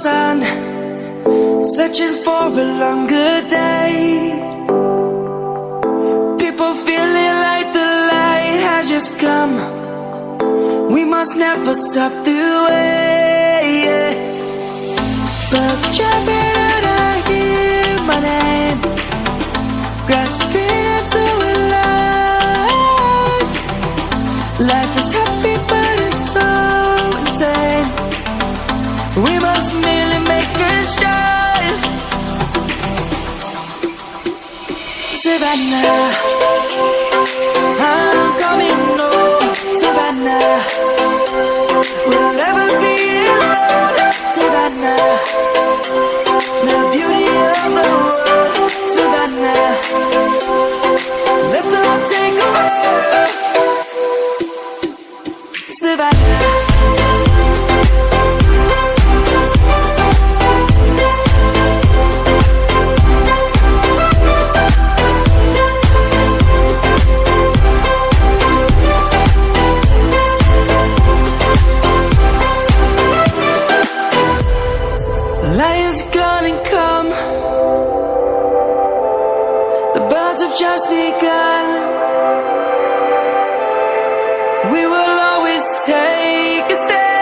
sun, searching for a longer day. People feeling like the light has just come. We must never stop the way. Birds jumping and I hear my name, grasping into a life. Life is happy but it's so insane. We must merely make a start. Savannah, I'm coming home. Savannah, we'll never be alone. Savannah, the beauty of the world. Savannah, let's all take a ride. Savannah. Lion's gonna come. The birds have just begun. We will always take a stand.